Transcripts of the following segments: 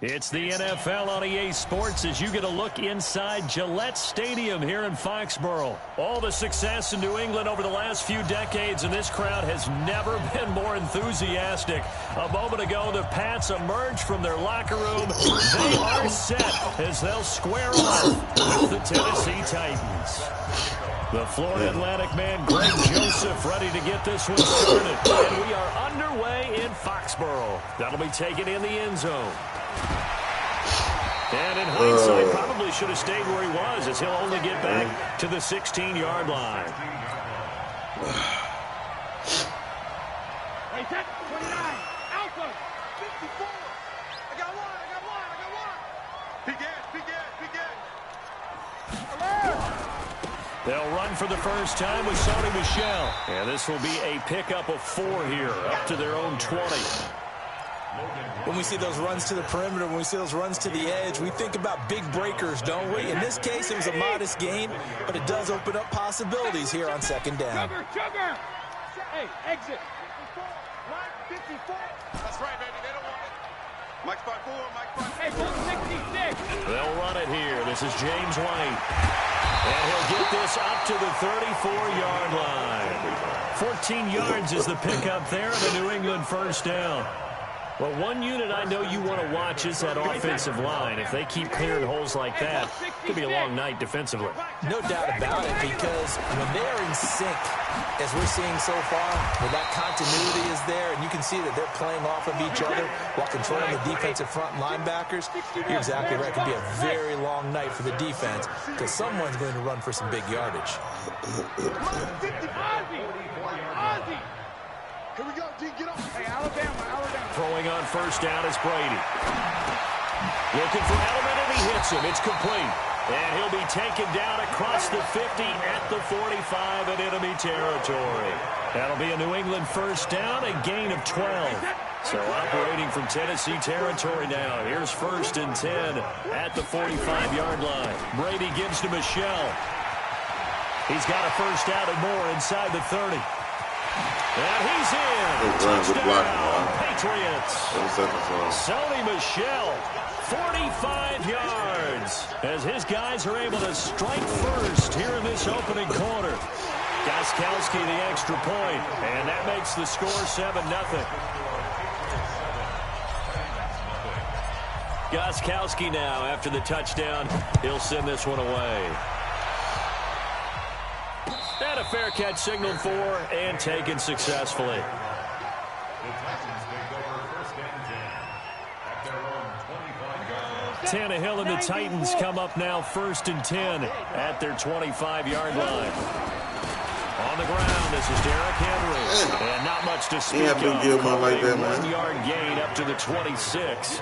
It's the NFL on EA Sports as you get a look inside Gillette Stadium here in Foxborough. All the success in New England over the last few decades, and this crowd has never been more enthusiastic. A moment ago, the Pats emerged from their locker room. They are set as they'll square off with the Tennessee Titans. The Florida Atlantic man, Greg Joseph, ready to get this one started. And we are underway in Foxborough. That'll be taken in the end zone. And in hindsight, probably should have stayed where he was, as he'll only get back to the 16-yard line. Hey, set, 29, Alpha, 54. I got one. Begin. They'll run for the first time with Sony Michel. And this will be a pickup of 4 here, up to their own 20. When we see those runs to the perimeter, when we see those runs to the edge, we think about big breakers, don't we? In this case, it was a modest gain, but it does open up possibilities here on second down. Sugar. Hey, exit. 54. That's right, baby. They don't want it. Mike's by 4. Hey, 66. They'll run it here. This is James White. And he'll get this up to the 34-yard line. 14 yards is the pickup there, and a New England first down. Well, one unit I know you want to watch is that offensive line. If they keep clearing holes like that, it could be a long night defensively. No doubt about it, because when they are in sync, as we're seeing so far, where that continuity is there, and you can see that they're playing off of each other while controlling the defensive front linebackers, you're exactly right. It could be a very long night for the defense, because someone's going to run for some big yardage. Ozzy. Here we go, D, get up. Hey, Alabama. Throwing on first down is Brady. Looking for Edelman, and he hits him. It's complete. And he'll be taken down across the 50 at the 45 in enemy territory. That'll be a New England first down, a gain of 12. So operating from Tennessee territory now. Here's first and 10 at the 45-yard line. Brady gives to Michel. He's got a first down and more inside the 30. And he's in. Touchdown, Patriots. Sony Michel, 45 yards, as his guys are able to strike first here in this opening quarter. Gostkowski the extra point, and that makes the score 7-0. Gostkowski now, after the touchdown, he'll send this one away. And a fair catch signaled for and taken successfully. Tannehill and the Titans come up now first and 10 at their 25-yard line. On the ground, this is Derrick Henry. And not much to speak of. A 1-yard gain up to the 26.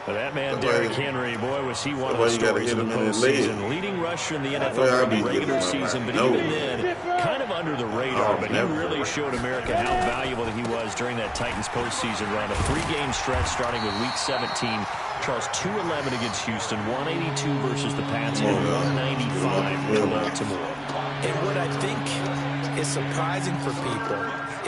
But that man, Derrick Henry, boy, was he one of the stories in the postseason. Leading rusher in the NFL in the regular season, but even then, kind of under the radar. But he really showed America how valuable he was during that Titans postseason run. A 3-game stretch starting with Week 17. Charles, 211 against Houston, 182 versus the Pats, and 195 with Baltimore. And what I think is surprising for people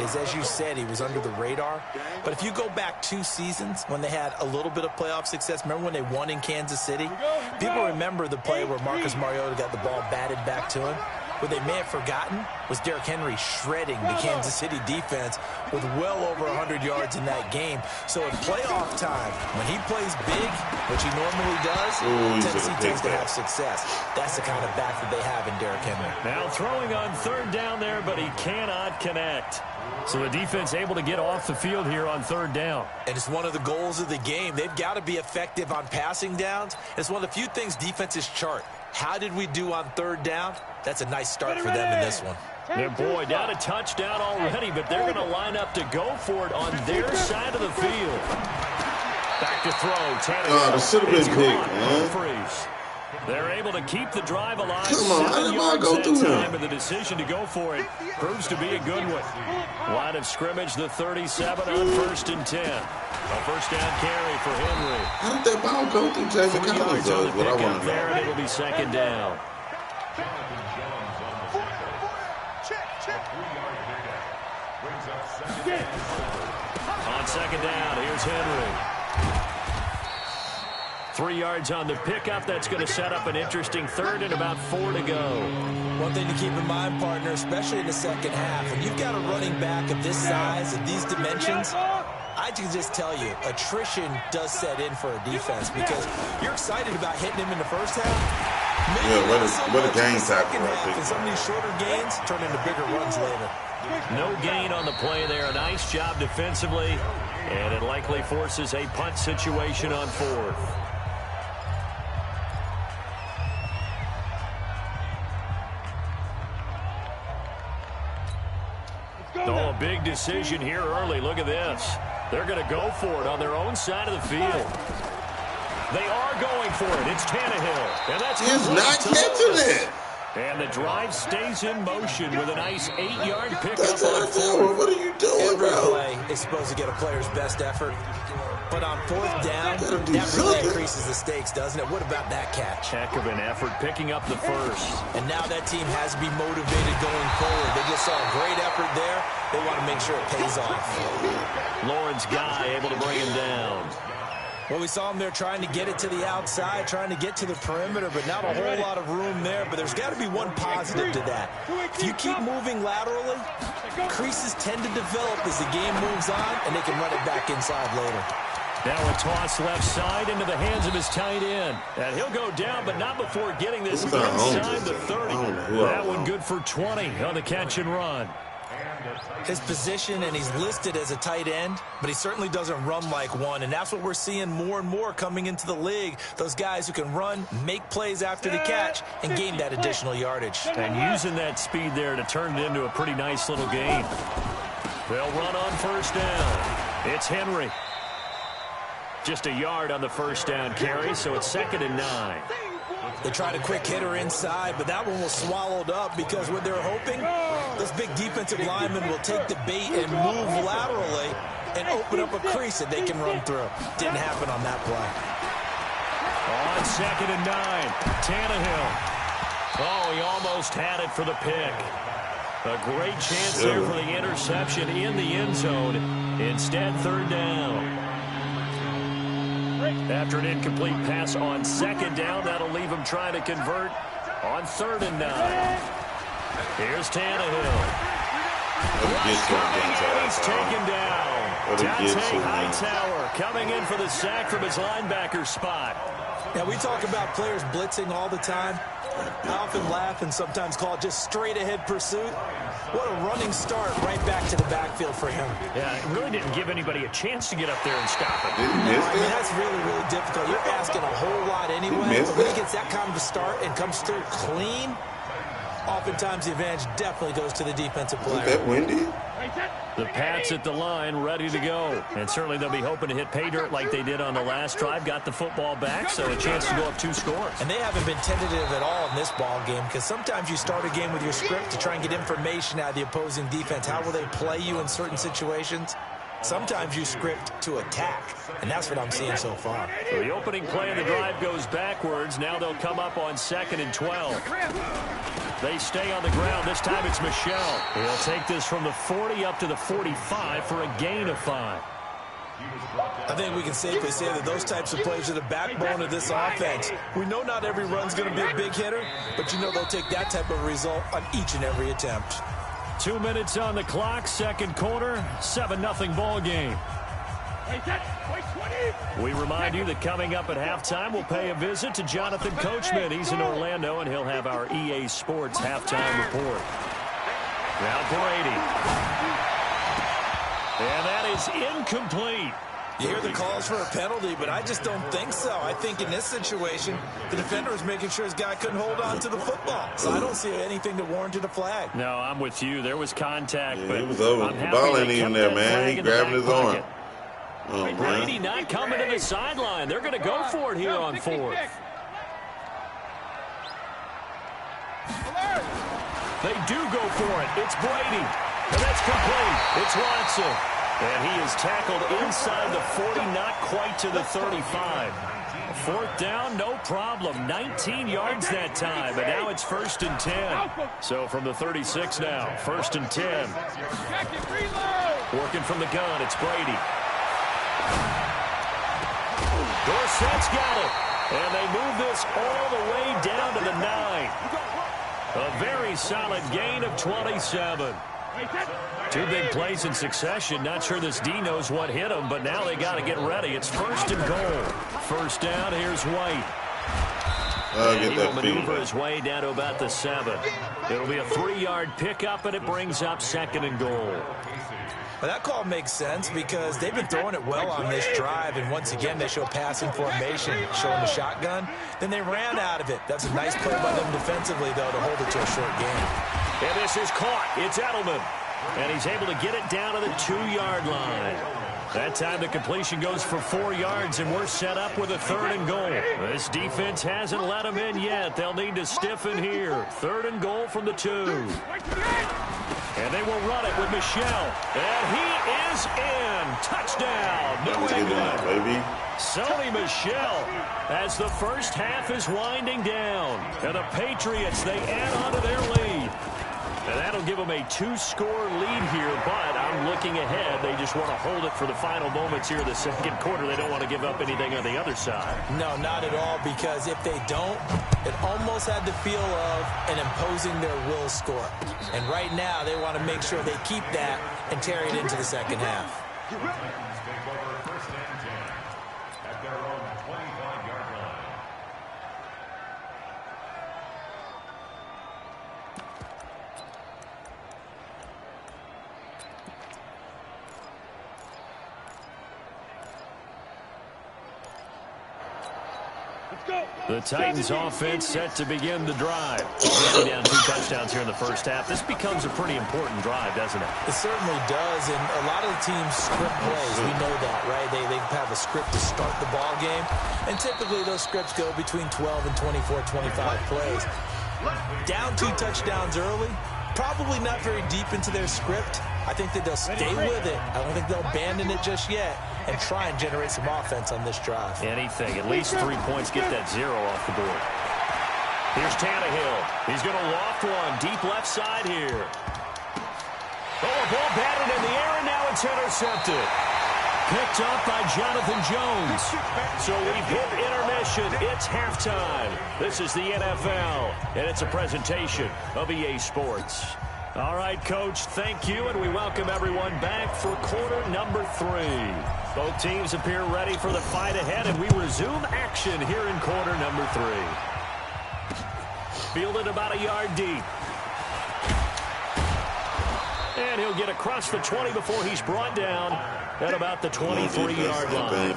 is, as you said, he was under the radar. But if you go back 2 seasons when they had a little bit of playoff success, remember when they won in Kansas City? People remember the play where Marcus Mariota got the ball batted back to him. What they may have forgotten was Derrick Henry shredding the Kansas City defense with well over 100 yards in that game. So at playoff time, when he plays big, which he normally does, Tennessee tends to have success. That's the kind of back that they have in Derrick Henry. Now throwing on third down there, but he cannot connect. So the defense able to get off the field here on third down. And it's one of the goals of the game. They've got to be effective on passing downs. It's one of the few things defenses chart. How did we do on third down? That's a nice start for them in this one. And boy, down a touchdown already, but they're going to line up to go for it on their side of the field. Back to throw. That should have been big, man. Freeze. They're able to keep the drive alive. Come on, how did the ball go through him? But the decision to go for it proves to be a good one. Line of scrimmage, the 37 on first and 10. A first down carry for Henry. How did that ball go through Jason Collins? On the pickup there, and it'll be second down. On second down, here's Henry. 3 yards on the pickup. That's going to set up an interesting third and about 4 to go. One thing to keep in mind, partner, especially in the second half, when you've got a running back of this size and these dimensions, I can just tell you, attrition does set in for a defense because you're excited about hitting him in the first half. Maybe what a game tackle right there. And some of these shorter gains turn into bigger runs later. No gain on the play there. Nice job defensively, and it likely forces a punt situation on 4th. Oh, a big decision here early. Look at this. They're going to go for it on their own side of the field. They are going for it. It's Tannehill. And that's He's not catching it. And the drive stays in motion with a nice 8-yard pickup on 4th. What are you doing, Every bro? play is supposed to get a player's best effort. But on 4th down, that really increases the stakes, doesn't it? What about that catch? Heck of an effort picking up the first. And now that team has to be motivated going forward. They just saw a great effort there. They want to make sure it pays off. Lawrence Guy able to bring him down. Well, we saw him there trying to get it to the outside, trying to get to the perimeter, but not a whole lot of room there. But there's got to be one positive to that. If you keep moving laterally, creases tend to develop as the game moves on, and they can run it back inside later. Now a toss left side into the hands of his tight end. And he'll go down, but not before getting this inside the 30. That one good for 20 on the catch and run. His position, and he's listed as a tight end, but he certainly doesn't run like one, and that's what we're seeing more and more coming into the league. Those guys who can run, make plays after the catch, and gain that additional yardage. And using that speed there to turn it into a pretty nice little game. They'll run on first down. It's Henry. Just a yard on the first down carry, so it's 2nd and 9. They tried a quick hitter inside, but that one was swallowed up because what they're hoping, this big defensive lineman will take the bait and move laterally and open up a crease that they can run through. Didn't happen on that play. On 2nd and 9, Tannehill. Oh, he almost had it for the pick. A great chance there for the interception in the end zone. Instead, 3rd down. After an incomplete pass on 2nd down, that'll leave him trying to convert on 3rd and 9. Here's Tannehill. He's taken down. Dante Hightower coming in for the sack from his linebacker spot. Now, we talk about players blitzing all the time. I often laugh and sometimes call it just straight-ahead pursuit. What a running start right back to the backfield for him. Yeah, it really didn't give anybody a chance to get up there and stop it. I mean, that's really, really difficult. You're asking a whole lot anyway. But when he gets that kind of a start and comes through clean, oftentimes the advantage definitely goes to the defensive player. Is that windy? The Pats at the line, ready to go. And certainly they'll be hoping to hit pay dirt like they did on the last drive. Got the football back, so a chance to go up 2 scores. And they haven't been tentative at all in this ball game because sometimes you start a game with your script to try and get information out of the opposing defense. How will they play you in certain situations? Sometimes you script to attack, and that's what I'm seeing so far. So the opening play of the drive goes backwards. Now they'll come up on 2nd and 12. They stay on the ground. This time it's Michel. He'll take this from the 40 up to the 45 for a gain of 5. I think we can safely say that those types of plays are the backbone of this offense. We know not every run's going to be a big hitter, but you know they'll take that type of result on each and every attempt. 2 minutes on the clock, 2nd quarter, 7-0 ball game. We remind you that coming up at halftime, we'll pay a visit to Jonathan Coachman. He's in Orlando, and he'll have our EA Sports halftime report. Now Brady. And that is incomplete. You hear the calls for a penalty, but I just don't think so. I think in this situation, the defender was making sure his guy couldn't hold on to the football. So I don't see anything that warranted a flag. No, I'm with you. There was contact, Yeah, but he was over. The ball ain't even there, man. He grabbing his arm. Oh, Brady not coming to the sideline. They're going to go for it here on 4th. They do go for it. It's Brady. And that's complete. It's Watson. And he is tackled inside the 40, not quite to the 35. 4th down, no problem. 19 yards that time, but now it's 1st and 10. So from the 36 now, 1st and 10. Working from the gun, it's Brady. Dorsett's got it. And they move this all the way down to the 9. A very solid gain of 27. Two big plays in succession. Not sure this D knows what hit him, but now they got to get ready. It's 1st and goal. First down, here's White. And he will maneuver his way down to about the 7. It'll be a 3-yard pickup, and it brings up 2nd and goal. Well, that call makes sense because they've been throwing it well on this drive, and once again they show passing formation, showing the shotgun. Then they ran out of it. That's a nice play by them defensively, though, to hold it to a short game. And this is caught. It's Edelman. And he's able to get it down to the 2-yard line. That time the completion goes for 4 yards, and we're set up with a 3rd and goal. This defense hasn't let them in yet. They'll need to stiffen here. 3rd and goal from the 2. And they will run it with Michel. And he is in. Touchdown, New England. Baby. Sony Michel as the first half is winding down. And the Patriots, they add on to their lead. And that'll give them a 2-score lead here, but I'm looking ahead. They just want to hold it for the final moments here in the 2nd quarter. They don't want to give up anything on the other side. No, not at all, because if they don't, it almost had the feel of an imposing their will score. And right now, they want to make sure they keep that and carry it into the 2nd half. The Titans offense set to begin the drive. Getting down 2 touchdowns here in the first half. This becomes a pretty important drive, doesn't it? It certainly does, and a lot of the teams script plays. We know that, right? They have a script to start the ball game, and typically those scripts go between 12 and 24, 25 plays. Down 2 touchdowns early, probably not very deep into their script. I think that they'll stay with it. I don't think they'll abandon it just yet and try and generate some offense on this drive. Anything. At least 3 points. Get that 0 off the board. Here's Tannehill. He's going to loft one. Deep left side here. Oh, a ball batted in the air, and now it's intercepted. Picked up by Jonathan Jones. So we've hit intermission. It's halftime. This is the NFL, and it's a presentation of EA Sports. All right, Coach, thank you, and we welcome everyone back for quarter number 3. Both teams appear ready for the fight ahead, and we resume action here in quarter number 3. Fielded about a yard deep. And he'll get across the 20 before he's brought down at about the 23-yard line.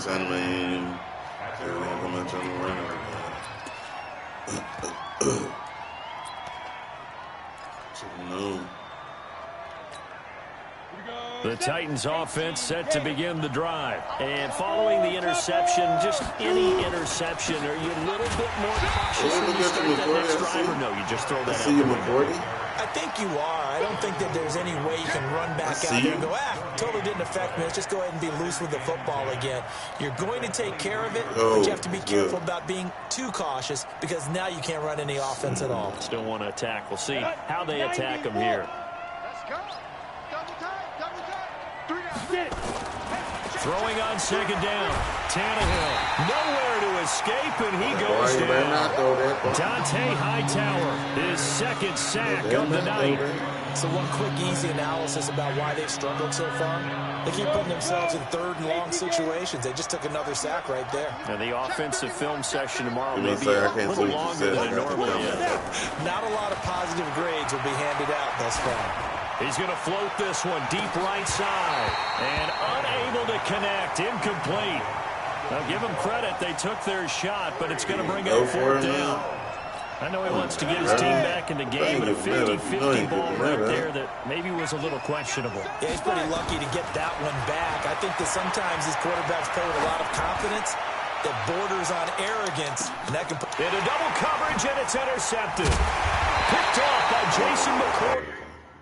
The Titans offense set to begin the drive. And following the interception, just any interception, are you a little bit more cautious when you start that next drive, or no, you just throw that out the window? I think you are. I don't think that there's any way you can run back out there and go, totally didn't affect me. Let's just go ahead and be loose with the football again. You're going to take care of it, but you have to be careful about being too cautious because now you can't run any offense at all. Still want to attack. We'll see how they attack them here. Throwing on 2nd down. Tannehill nowhere to escape, and he goes down. Dante Hightower, his 2nd sack of the night. So one quick, easy analysis about why they've struggled so far. They keep putting themselves in 3rd and long situations. They just took another sack right there. Now the offensive film session tomorrow may be a little longer than it normally is. Not a lot of positive grades will be handed out thus far. He's going to float this one deep right side. And unable to connect. Incomplete. Now give them credit. They took their shot, but it's going to bring up 4th down. I know he wants to get his team back in the game, but a 50-50 ball right there that maybe was a little questionable. Yeah, he's pretty lucky to get that one back. I think that sometimes these quarterbacks play with a lot of confidence that borders on arrogance. And that can into double coverage, and it's intercepted. Picked off by Jason McCourt.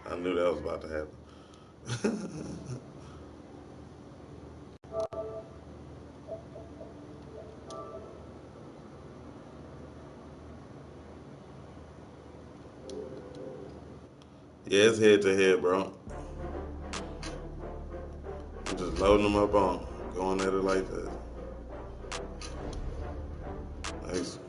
I knew that was about to happen. Yeah, it's head-to-head, bro. I'm just loading them up on, going at it like that. Thanks.